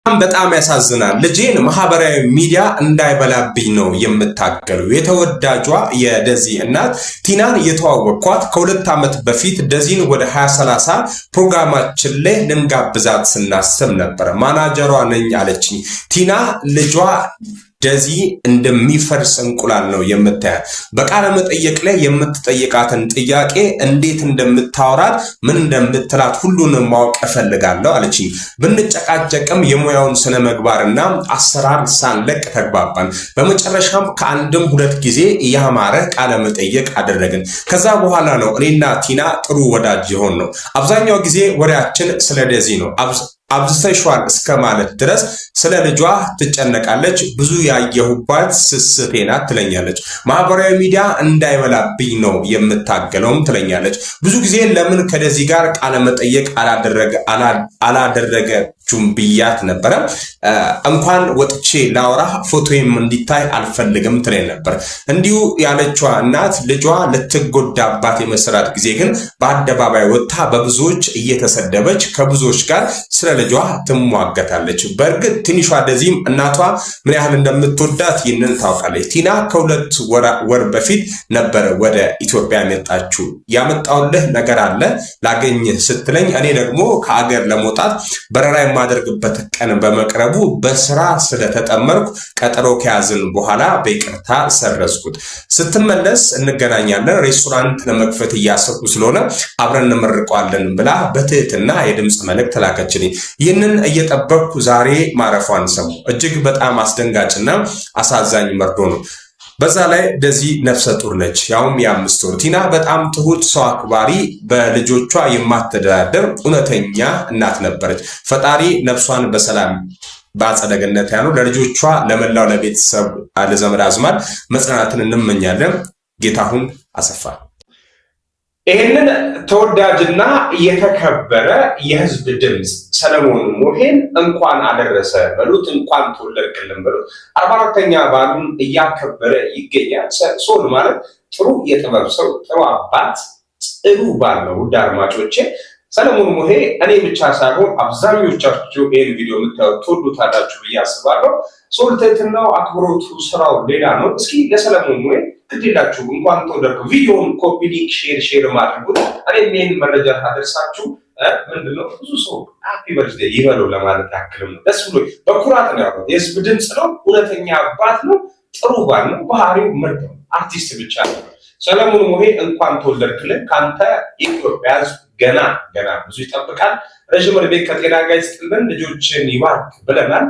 በጣም ያሳዝናል። ልጄን ማህበራዊ ሚዲያ እንዳይበላብኝ ነው የምታገለው። የተወዳጇ የደዚ እናት ቲናን የተዋወቅኳት ከ2 ዓመት በፊት ደዚን ወደ 2030 ፕሮግራማችን ላይ ልንጋብዛት ስናስብ ነበር። ማናጀሯ ነኝ አለችኝ። ቲና ልጇ ደዚ እንደሚፈርስ እንቁላል ነው የምታያት። በቃለ መጠየቅ ላይ የምትጠይቃትን ጥያቄ እንዴት እንደምታወራት ምን እንደምትላት ሁሉንም ማወቅ እፈልጋለሁ አለችኝ። ብንጨቃጨቅም የሙያውን ስነ ምግባርና አሰራር ሳንለቅ ተግባባን። በመጨረሻም ከአንድም 2 ጊዜ ያማረ ቃለ መጠየቅ አደረግን። ከዛ በኋላ ነው እኔና ቲና ጥሩ ወዳጅ የሆን ነው። አብዛኛው ጊዜ ወሬያችን ስለ ደዚ ነው። አብዝተሽዋል እስከ ማለት ድረስ ስለ ልጇ ትጨነቃለች። ብዙ ያየሁባት ስስቴ ናት ትለኛለች። ማህበራዊ ሚዲያ እንዳይበላብኝ ነው የምታገለውም ትለኛለች። ብዙ ጊዜ ለምን ከደዚ ጋር ቃለ መጠየቅ አላደረገችም ብያት ነበረ። እንኳን ወጥቼ ላውራ ፎቶዬም እንዲታይ አልፈልግም ትለኝ ነበር። እንዲሁ ያለችዋ እናት ልጇ ልትጎዳባት የመሰላት ጊዜ ግን በአደባባይ ወጥታ በብዙዎች እየተሰደበች ከብዙዎች ጋር ስለ ልጇ ትሟገታለች። በእርግጥ ትንሿ ደዚም እናቷ ምን ያህል እንደምትወዳት ይህንን ታውቃለች። ቲና ከ2 ወር በፊት ነበር ወደ ኢትዮጵያ የመጣችው። ያመጣውልህ ነገር አለ ላገኝህ ስትለኝ እኔ ደግሞ ከአገር ለመውጣት በረራ የማደርግበት ቀን በመቅረቡ በስራ ስለተጠመርኩ ቀጠሮ ከያዝን በኋላ በይቅርታ ሰረዝኩት። ስትመለስ እንገናኛለን፣ ሬስቶራንት ለመክፈት እያሰብኩ ስለሆነ አብረን እንመርቀዋለን ብላ በትህትና የድምጽ መልእክት ላከችልኝ። ይህንን እየጠበቅኩ ዛሬ ማረፏን ሰማሁ። እጅግ በጣም አስደንጋጭና አሳዛኝ መርዶ ነው። በዛ ላይ ደዚ ነፍሰ ጡር ነች፣ ያውም የ5 ወር። ቲና በጣም ትሁት፣ ሰው አክባሪ፣ በልጆቿ የማትደራደር እውነተኛ እናት ነበረች። ፈጣሪ ነፍሷን በሰላም በአጸደ ገነት ያኑር። ለልጆቿ፣ ለመላው ለቤተሰብ፣ ለዘመድ አዝማድ መጽናናትን እንመኛለን። ጌታሁን አሰፋ። ይህንን ተወዳጅና የተከበረ የህዝብ ድምፅ ሰለሞን ሙሄን እንኳን አደረሰ በሉት፣ እንኳን ተወለድክልን በሉት። 44ኛ በዓሉን እያከበረ ይገኛል። ሶል ማለት ጥሩ የጥበብ ሰው፣ ጥሩ አባት፣ ጥሩ ባል ነው። ውድ አድማጮቼ ሰለሞን ሙሄ እኔ ብቻ ሳይሆን አብዛኞቻችሁ ይህን ቪዲዮ የምታዩት ትወዱታላችሁ ብዬ አስባለሁ። ሶል ትህትናው፣ አክብሮቱ፣ ስራው ሌላ ነው። እስኪ ለሰለሞን ሙሄ ግዴላችሁ እንኳን ተወለድኩ ቪዲዮውን ኮፒ ሊንክ ሼር ማድረጉት እኔም ይህን መረጃ ታደርሳችሁ ምንድነው ብዙ ሰው ሃፒ በርዝዴይ ይበለው ለማለት ያክልም ነው። ደስ ብሎ በኩራት ነው ያለው። የህዝብ ድምፅ ነው፣ እውነተኛ አባት ነው፣ ጥሩ ባል ነው፣ ባህሪው ምርጥ ነው፣ አርቲስት ብቻ ነው። ሰለሞን ሙሄ እንኳን ተወለድክልን። ካንተ የኢትዮጵያ ህዝብ ገና ብዙ ይጠብቃል። ረጅም ዕድሜ ከጤና ጋር ይስጥልን፣ ልጆችን ይባርክ ብለናል።